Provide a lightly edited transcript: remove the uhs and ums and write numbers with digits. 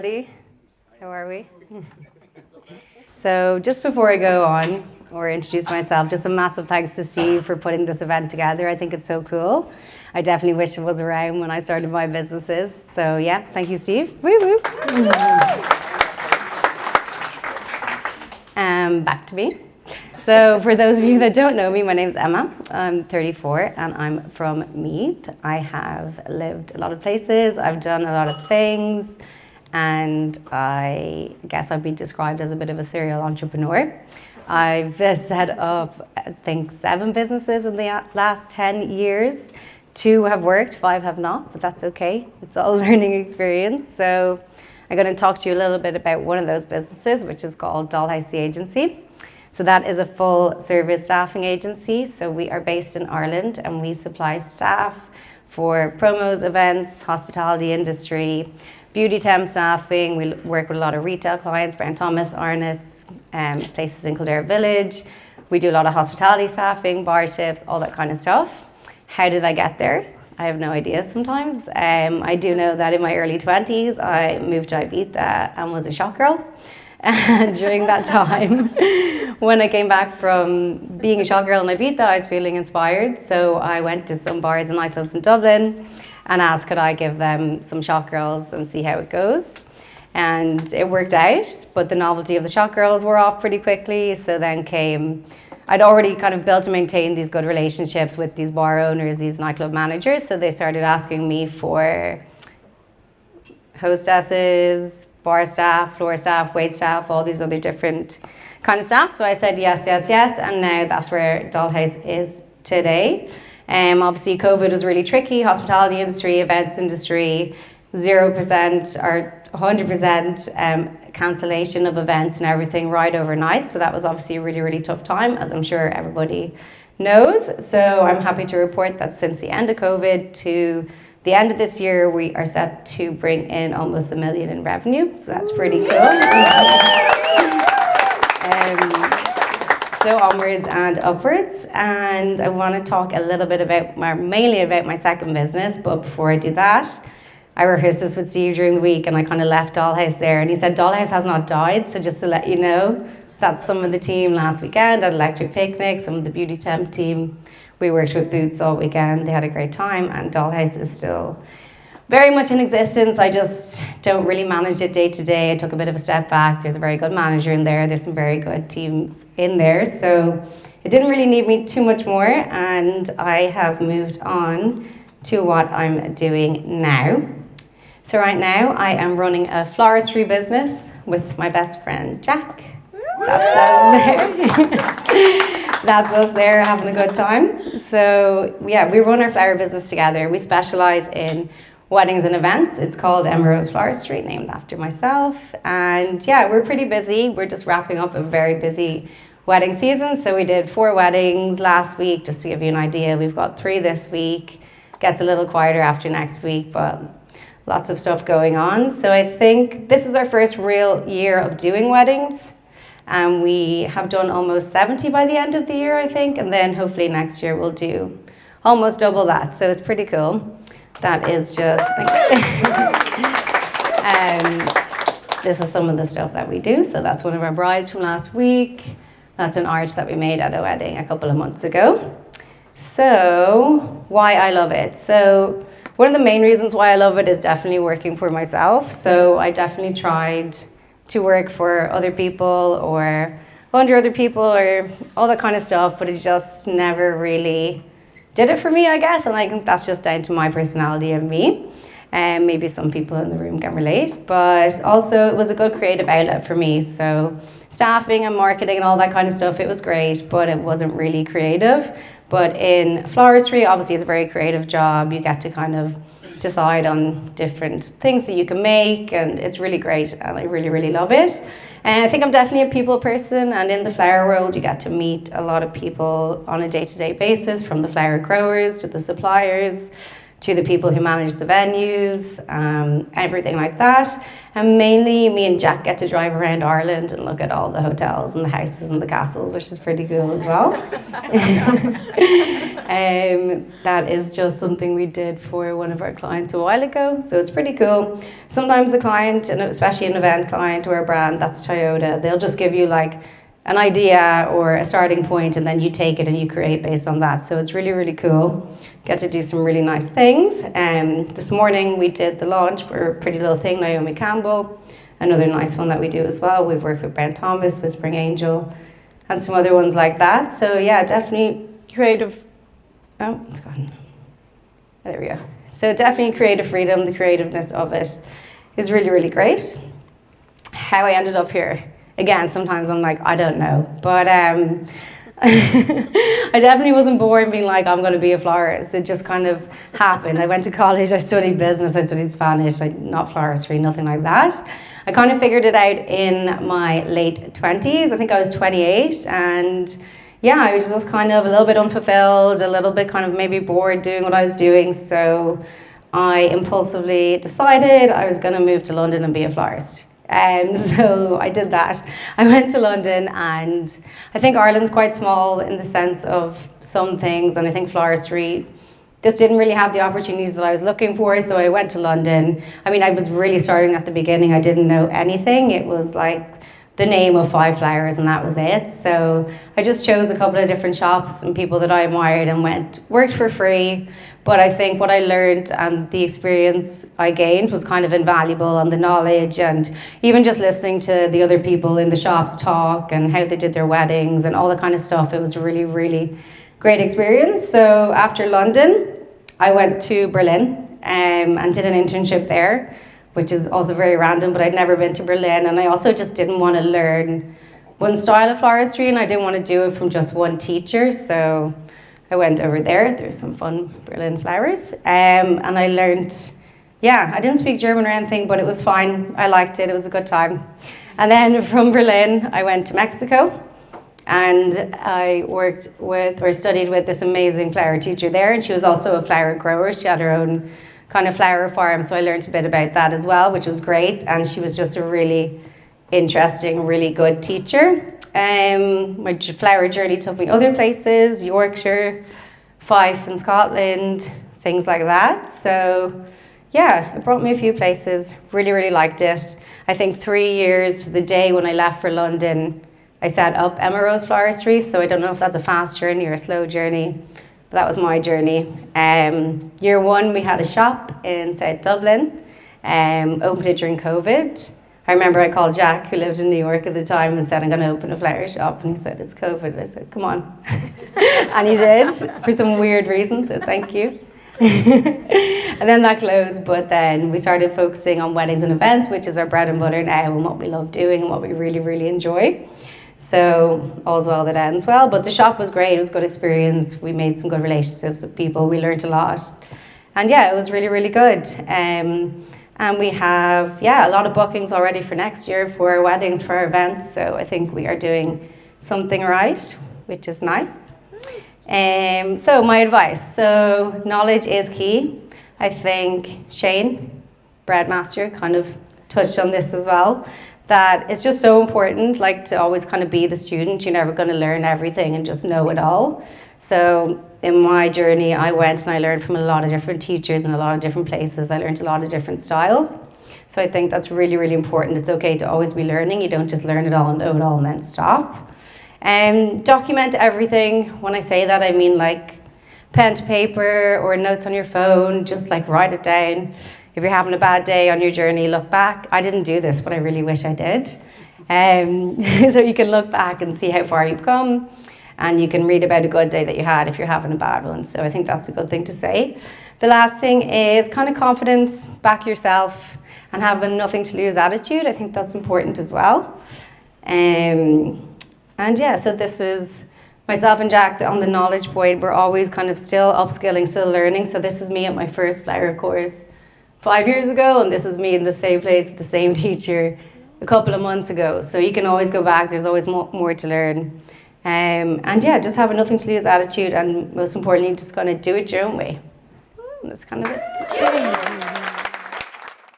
everybody. How are we? So just before I go on or introduce myself, just a massive thanks to Steve for putting this event together. I think it's so cool. I definitely wish it was around when I started my businesses. So yeah, thank you, Steve. Woo woo. Back to me. So for those of you that don't know me, my name's Emma. I'm 34 and I'm from Meath. I have lived a lot of places. I've done a lot of things. And I guess I've been described as a bit of a serial entrepreneur. I've set up, I think, 7 businesses in the last 10 years. 2 have worked, 5 have not, but that's okay. It's all a learning experience. So I'm going to talk to you a little bit about one of those businesses, which is called Dollhouse the Agency. So that is a full service staffing agency. So we are based in Ireland and we supply staff for promos, events, hospitality industry, beauty temp staffing. We work with a lot of retail clients, Brown Thomas, Arnott's, places in Kildare Village. We do a lot of hospitality staffing, bar shifts, all that kind of stuff. How did I get there? I have no idea sometimes. I do know that in my early 20s, I moved to Ibiza and was a shop girl. And during that time, when I came back from being a shop girl in Ibiza, I was feeling inspired. So I went to some bars and nightclubs in Dublin and asked could I give them some shop girls and see how it goes. And it worked out, but the novelty of the shop girls wore off pretty quickly. So then I'd already kind of built and maintained these good relationships with these bar owners, these nightclub managers. So they started asking me for hostesses, bar staff, floor staff, wait staff, all these other different kind of staff. So I said yes, yes, yes. And now that's where Dollhouse is today. Obviously, COVID was really tricky. Hospitality industry, events industry, 0% or 100% cancellation of events and everything right overnight. So that was obviously a really, really tough time, as I'm sure everybody knows. So I'm happy to report that since the end of COVID to the end of this year, we are set to bring in almost $1 million in revenue. So that's pretty cool. So onwards and upwards. And I want to talk a little bit mainly about my second business. But before I do that, I rehearsed this with Steve during the week and I kind of left Dollhouse there. And he said, Dollhouse has not died. So just to let you know, that's some of the team last weekend at Electric Picnic, some of the beauty temp team. We worked with Boots all weekend. They had a great time, and Dollhouse is still very much in existence. I just don't really manage it day to day. I took a bit of a step back. There's a very good manager in there. There's some very good teams in there. So it didn't really need me too much more, and I have moved on to what I'm doing now. So right now I am running a floristry business with my best friend Jack. That's us there. That's us there having a good time. So yeah, we run our flower business together. We specialize in weddings and events. It's called Emerald's Floristry, named after myself. And yeah, we're pretty busy. We're just wrapping up a very busy wedding season. So we did 4 weddings last week, just to give you an idea. We've got 3 this week. Gets a little quieter after next week, but lots of stuff going on. So I think this is our first real year of doing weddings. And we have done almost 70 by the end of the year, I think. And then hopefully next year we'll do almost double that. So it's pretty cool. That is just... this is some of the stuff that we do. So that's one of our brides from last week. That's an arch that we made at a wedding a couple of months ago. So why I love it. So one of the main reasons why I love it is definitely working for myself. So I definitely tried to work for other people or under other people or all that kind of stuff, but it just never really did it for me, I guess. And I think that's just down to my personality and me. And maybe some people in the room can relate, but also it was a good creative outlet for me. So staffing and marketing and all that kind of stuff, it was great, but it wasn't really creative. But in floristry, obviously it's a very creative job. You get to kind of decide on different things that you can make, and it's really great, and I really, really love it. And I think I'm definitely a people person, and in the flower world you get to meet a lot of people on a day-to-day basis, from the flower growers to the suppliers to the people who manage the venues, everything like that. And mainly me and Jack get to drive around Ireland and look at all the hotels and the houses and the castles, which is pretty cool as well. That is just something we did for one of our clients a while ago, so it's pretty cool. Sometimes the client, and especially an event client or a brand, that's Toyota, they'll just give you like an idea or a starting point, and then you take it and you create based on that. So it's really, really cool. Get to do some really nice things. This morning we did the launch for Pretty Little Thing, Naomi Campbell. Another nice one that we do as well. We've worked with Brent Thomas, Whispering Angel, and some other ones like that. So yeah, definitely creative. Oh, it's gone. There we go. So definitely creative freedom, the creativeness of it is really, really great. How I ended up here. Again, sometimes I'm like, I don't know. But I definitely wasn't born being like, I'm going to be a florist. It just kind of happened. I went to college, I studied business, I studied Spanish, not floristry, nothing like that. I kind of figured it out in my late 20s. I think I was 28. And yeah, I was just kind of a little bit unfulfilled, a little bit kind of maybe bored doing what I was doing. So I impulsively decided I was going to move to London and be a florist. So I did that. I went to London, and I think Ireland's quite small in the sense of some things, and I think floristry just didn't really have the opportunities that I was looking for, so I went to London. I mean, I was really starting at the beginning. I didn't know anything. It was like the name of 5 flowers and that was it. So I just chose a couple of different shops and people that I admired and worked for free. But I think what I learned and the experience I gained was kind of invaluable, and the knowledge, and even just listening to the other people in the shops talk and how they did their weddings and all that kind of stuff. It was a really, really great experience. So after London, I went to Berlin and did an internship there, which is also very random, but I'd never been to Berlin, and I also just didn't want to learn one style of floristry, and I didn't want to do it from just one teacher. So I went over there. There's some fun Berlin flowers. And I learned, yeah, I didn't speak German or anything, but it was fine. I liked it. It was a good time. And then from Berlin, I went to Mexico. And I studied with this amazing flower teacher there. And she was also a flower grower. She had her own kind of flower farm. So I learned a bit about that as well, which was great. And she was just a really interesting, really good teacher. My flower journey took me other places, Yorkshire, Fife in Scotland, things like that. So yeah, it brought me a few places. Really, really liked it. I think 3 years to the day when I left for London, I set up Emma Rose Floristry. So I don't know if that's a fast journey or a slow journey, but that was my journey. Year 1, we had a shop in South Dublin, opened it during COVID. I remember I called Jack, who lived in New York at the time, and said, I'm going to open a flower shop. And he said, it's COVID. I said, come on. And he did, for some weird reason, so thank you. And then that closed, but then we started focusing on weddings and events, which is our bread and butter now, and what we love doing and what we really, really enjoy. So all's well that ends well. But the shop was great. It was a good experience. We made some good relationships with people. We learned a lot. And yeah, it was really, really good. And we have, a lot of bookings already for next year for our weddings, for our events. So I think we are doing something right, which is nice. So my advice. So knowledge is key. I think Shane, Breadmaster, kind of touched on this as well, that it's just so important, like, to always kind of be the student. You're never going to learn everything and just know it all. So in my journey, I went and I learned from a lot of different teachers in a lot of different places. I learned a lot of different styles. So I think that's really, really important. It's okay to always be learning. You don't just learn it all and know it all and then stop. Document everything. When I say that, I mean like pen to paper or notes on your phone. Just like write it down. If you're having a bad day on your journey, look back. I didn't do this, but I really wish I did. So you can look back and see how far you've come. And you can read about a good day that you had if you're having a bad one. So I think that's a good thing to say. The last thing is kind of confidence, back yourself, and have a nothing to lose attitude. I think that's important as well. And yeah, so this is myself and Jack on the knowledge point. We're always kind of still upskilling, still learning. So this is me at my first flower course 5 years ago, and this is me in the same place, the same teacher a couple of months ago. So you can always go back. There's always more to learn. And yeah, just have a nothing to lose attitude, and most importantly, just gonna do it your own way. That's kind of it.